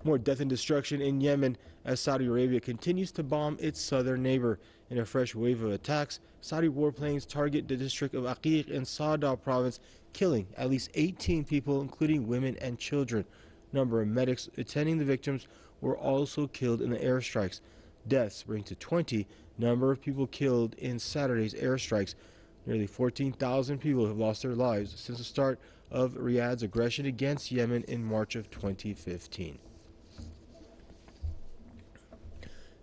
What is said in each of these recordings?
More death and destruction in Yemen as Saudi Arabia continues to bomb its southern neighbor. In a fresh wave of attacks, Saudi warplanes target the district of Aqiq in Sada province, killing at least 18 people, including women and children. Number of medics attending the victims were also killed in the airstrikes. Deaths bring to 20 number of people killed in Saturday's airstrikes. Nearly 14,000 people have lost their lives since the start of Riyadh's aggression against Yemen in March of 2015.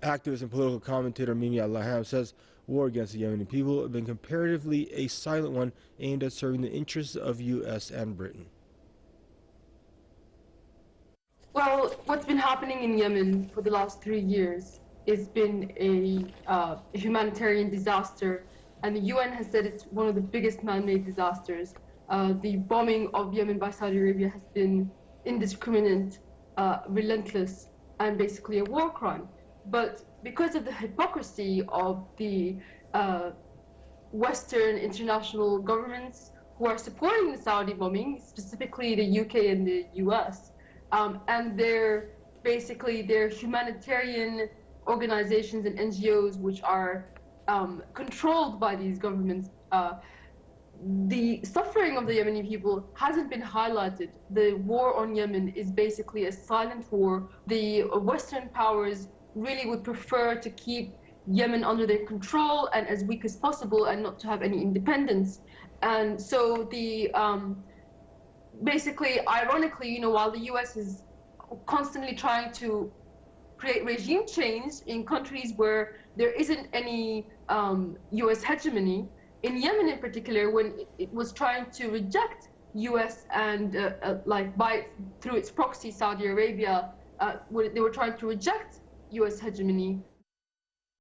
Activist and political commentator Mimi Allaham says war against the Yemeni people has been comparatively a silent one aimed at serving the interests of U.S. and Britain. Well, what's been happening in Yemen for the last 3 years has been a humanitarian disaster, and the UN has said it's one of the biggest man-made disasters. The bombing of Yemen by Saudi Arabia has been indiscriminate, relentless, and basically a war crime. But because of the hypocrisy of the Western international governments who are supporting the Saudi bombing, specifically the UK and the US, and their humanitarian organizations and NGOs which are controlled by these governments, the suffering of the Yemeni people hasn't been highlighted. The war on Yemen is basically a silent war. The Western powers really would prefer to keep Yemen under their control and as weak as possible and not to have any independence. And so the basically, ironically, while the US is constantly trying to create regime change in countries where there isn't any US hegemony, in Yemen in particular, when it was trying to reject US and through its proxy Saudi Arabia, they were trying to reject US hegemony,